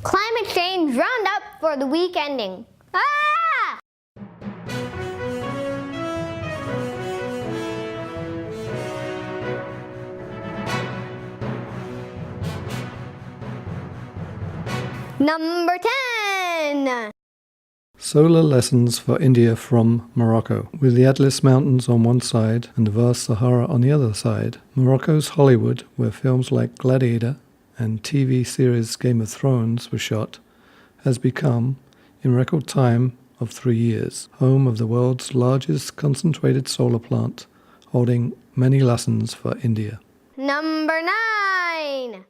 Climate Change Roundup for the week ending. Ah! Number 10. Solar lessons for India from Morocco. With the Atlas Mountains on one side and the vast Sahara on the other side, Morocco's Hollywood, where films like Gladiator and TV series Game of Thrones were shot, has become, in record time of 3 years, home of the world's largest concentrated solar plant, holding many lessons for India. Number 9.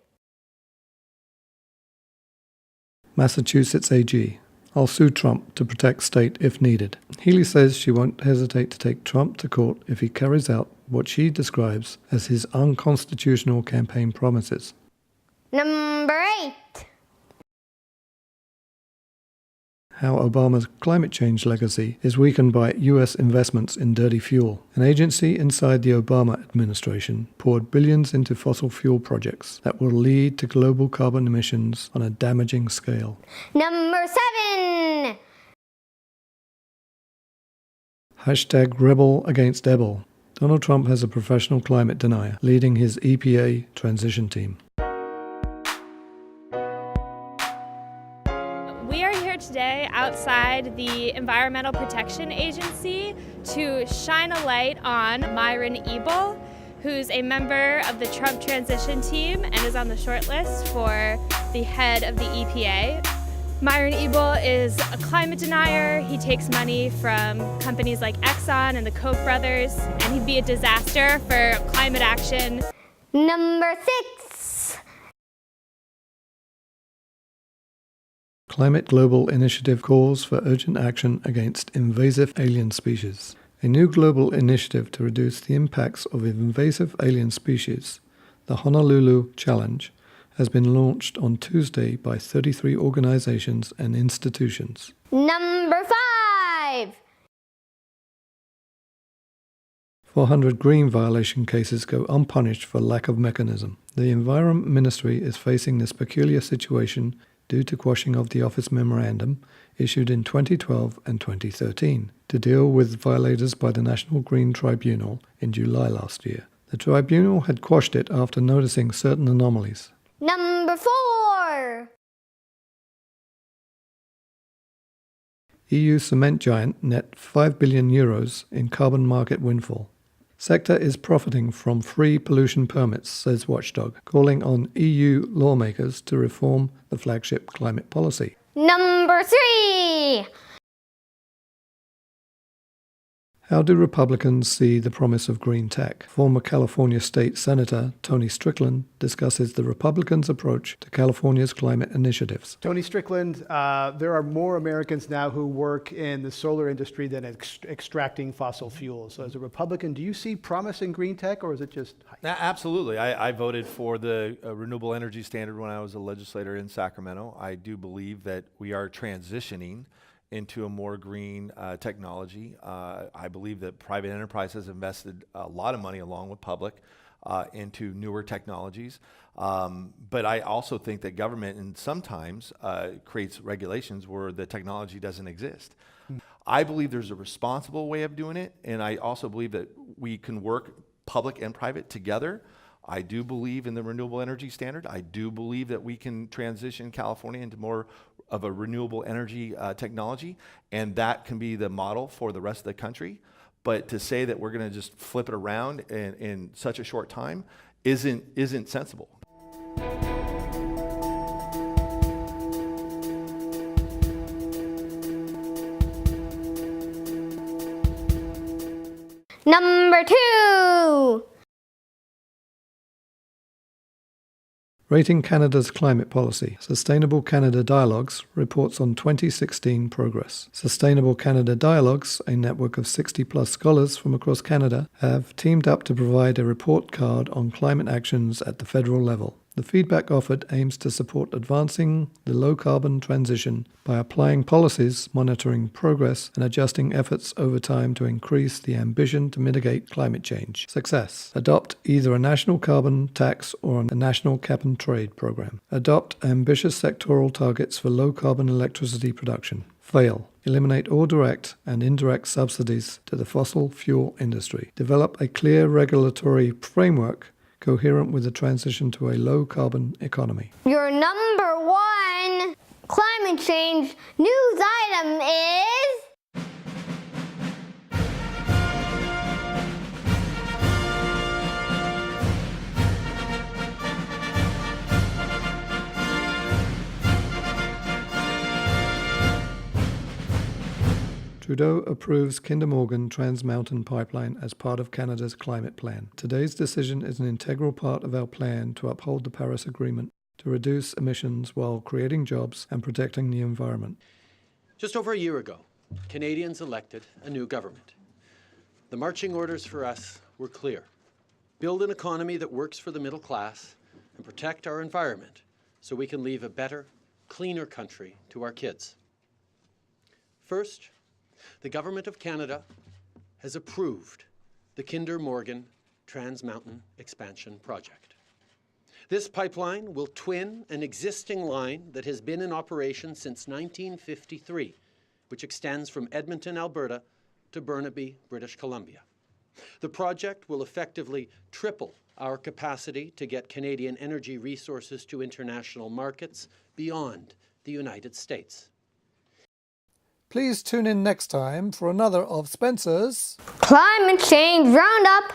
Massachusetts AG. I'll sue Trump to protect state if needed. Healy says she won't hesitate to take Trump to court if he carries out what she describes as his unconstitutional campaign promises. Number 8. How Obama's climate change legacy is weakened by U.S. investments in dirty fuel. An agency inside the Obama administration poured billions into fossil fuel projects that will lead to global carbon emissions on a damaging scale. Number 7. Hashtag rebel against Ebell. Donald Trump has a professional climate denier leading his EPA transition team. We are here today outside the Environmental Protection Agency to shine a light on Myron Ebell, who's a member of the Trump transition team and is on the short list for the head of the EPA. Myron Ebell is a climate denier. He takes money from companies like Exxon and the Koch brothers, and he'd be a disaster for climate action. Number 6. Climate Global Initiative calls for urgent action against invasive alien species. A new global initiative to reduce the impacts of invasive alien species, the Honolulu Challenge, has been launched on Tuesday by 33 organizations and institutions. Number 5. 400 green violation cases go unpunished for lack of mechanism. The Environment Ministry is facing this peculiar situation due to quashing of the Office Memorandum issued in 2012 and 2013 to deal with violators by the National Green Tribunal in July last year. The tribunal had quashed it after noticing certain anomalies. Number 4. EU cement giant net €5 billion in carbon market windfall. Sector is profiting from free pollution permits, says Watchdog, calling on EU lawmakers to reform the flagship climate policy. Number 3. How do Republicans see the promise of green tech? Former California State Senator Tony Strickland discusses the Republicans' approach to California's climate initiatives. Tony Strickland, there are more Americans now who work in the solar industry than extracting fossil fuels. So as a Republican, do you see promise in green tech, or is it just hype? Absolutely. I voted for the renewable energy standard when I was a legislator in Sacramento. I do believe that we are transitioning into a more green technology. I believe that private enterprise has invested a lot of money along with public into newer technologies. But I also think that government and sometimes creates regulations where the technology doesn't exist. I believe there's a responsible way of doing it, and I also believe that we can work public and private together. I do believe in the renewable energy standard. I do believe that we can transition California into more of a renewable energy technology, and that can be the model for the rest of the country. But to say that we're going to just flip it around in such a short time isn't sensible. Number 2. Rating Canada's climate policy. Sustainable Canada Dialogues reports on 2016 progress. Sustainable Canada Dialogues, a network of 60-plus scholars from across Canada, have teamed up to provide a report card on climate actions at the federal level. The feedback offered aims to support advancing the low-carbon transition by applying policies, monitoring progress, and adjusting efforts over time to increase the ambition to mitigate climate change. Success. Adopt either a national carbon tax or a national cap-and-trade program. Adopt ambitious sectoral targets for low-carbon electricity production. Fail. Eliminate all direct and indirect subsidies to the fossil fuel industry. Develop a clear regulatory framework coherent with the transition to a low-carbon economy. Your number one climate change news item is... Trudeau approves Kinder Morgan Trans Mountain Pipeline as part of Canada's climate plan. Today's decision is an integral part of our plan to uphold the Paris Agreement, to reduce emissions while creating jobs and protecting the environment. Just over a year ago, Canadians elected a new government. The marching orders for us were clear. Build an economy that works for the middle class and protect our environment so we can leave a better, cleaner country to our kids. First, the Government of Canada has approved the Kinder Morgan Trans Mountain Expansion Project. This pipeline will twin an existing line that has been in operation since 1953, which extends from Edmonton, Alberta to Burnaby, British Columbia. The project will effectively triple our capacity to get Canadian energy resources to international markets beyond the United States. Please tune in next time for another of Spencer's Climate Change Roundup.